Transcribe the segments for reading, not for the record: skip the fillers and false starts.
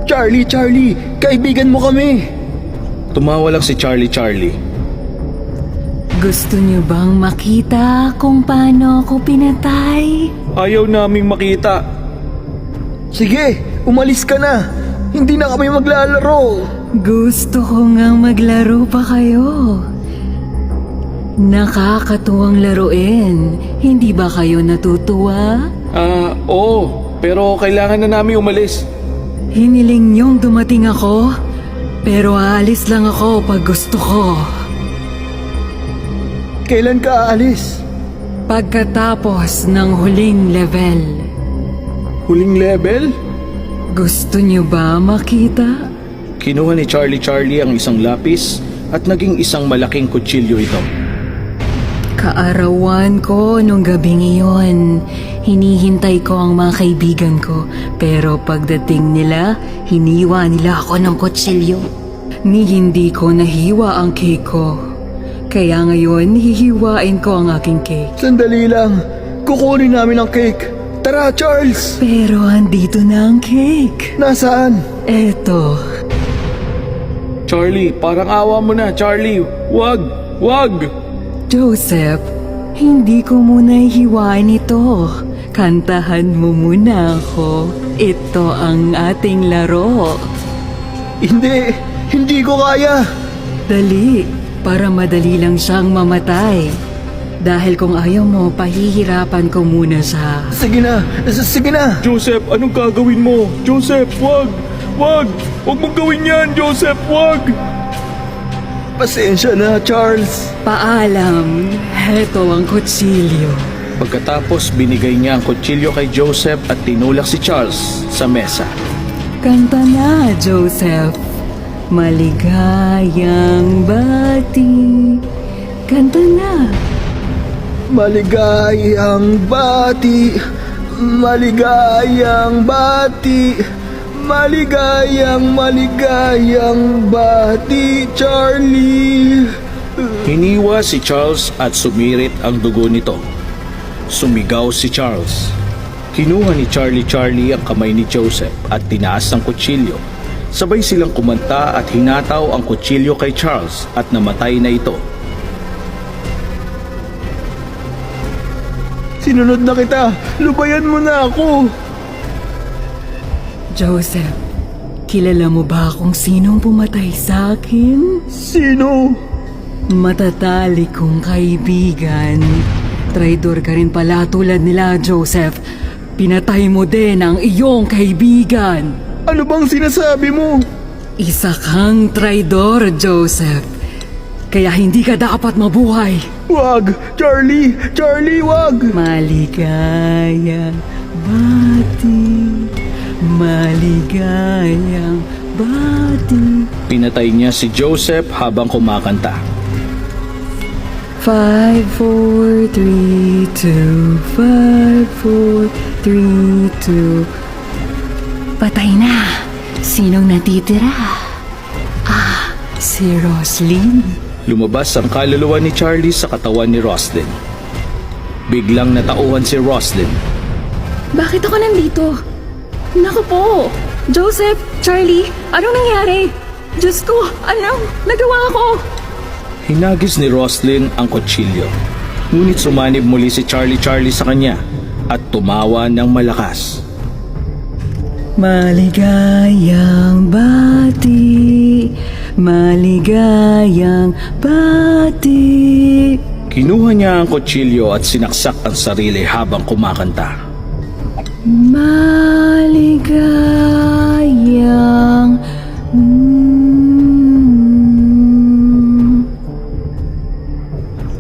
Charlie, kaibigan mo kami. Tumawa lang si Charlie. Gusto niyo bang makita kung paano ako pinatay? Ayaw naming makita. Sige, umalis ka na. Hindi na kami maglalaro. Gusto ko ngang maglaro pa kayo. Nakakatuwang laruin. Hindi ba kayo natutuwa? Oo. Pero kailangan na namin umalis. Hiniling niyong dumating ako, pero aalis lang ako pag gusto ko. Kailan ka aalis? Pagkatapos ng huling level. Huling level? Gusto niyo ba makita? Kinuha ni Charlie ang isang lapis at naging isang malaking kutsilyo ito. Kaarawan ko nung gabing iyon. Hinihintay ko ang mga kaibigan ko, pero pagdating nila, hiniwa nila ako ng kutsilyo. Hindi ko nahiwa ang cake ko. Kaya ngayon, hihiwain ko ang aking cake. Sandali lang. Kukunin namin ang cake. Tara, Charles! Pero andito na ang cake. Nasaan? Eto. Charlie, parang awa mo na, Charlie. Wag! Joseph, hindi ko muna hihiwain ito. Kantahan mo muna ako. Ito ang ating laro. Hindi ko kaya. Dali, para madali lang siyang mamatay. Dahil kung ayaw mo, pahihirapan ko muna siya. Sige na. Joseph, anong gagawin mo? Joseph, wag! Wag mong gawin yan, Joseph, wag! Pasensya na, Charles. Paalam, heto ang kutsilyo. Pagkatapos, binigay niya ang kutsilyo kay Joseph at tinulak si Charles sa mesa. Kanta na, Joseph. Maligayang bati. Kanta na. Maligayang bati, maligayang bati, maligayang bati, Charlie. Hiniwa si Charles at sumirit ang dugo nito. Sumigaw si Charles. Kinuha ni Charlie ang kamay ni Joseph at tinaas ang kutsilyo. Sabay silang kumanta at hinataw ang kutsilyo kay Charles at namatay na ito. Sinunod na kita! Lubayan mo na ako! Joseph, kilala mo ba kung sinong pumatay sa akin? Sino? Matatali kong kaibigan. Traidor ka rin pala tulad nila, Joseph. Pinatay mo din ang iyong kaibigan. Ano bang sinasabi mo? Isa kang traidor, Joseph. Kaya hindi ka dapat mabuhay. Wag! Charlie, wag! Maligayang bati, maligayang bati. Pinatay niya si Joseph habang kumakanta. 5, 4, 3, 2, 5, 4, 3, 2. Patay na. Sinong natitira? Si Roslyn. Lumabas ang kaluluwa ni Charlie sa katawan ni Roslyn. Biglang natauhan si Roslyn. Bakit ako nandito? Naku po! Joseph, Charlie, anong nangyari? Diyos ko, anong nagawa ko? Hinagis ni Roslyn ang kutsilyo. Ngunit sumanib muli si Charlie sa kanya at tumawa ng malakas. Maligayang bati, maligayang bati. Kinuha niya ang kutsilyo at sinaksak ang sarili habang kumakanta. Maligayang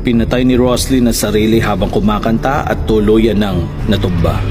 Pinatay ni Roslyn ang sarili habang kumakanta at tuluyan ng natumba.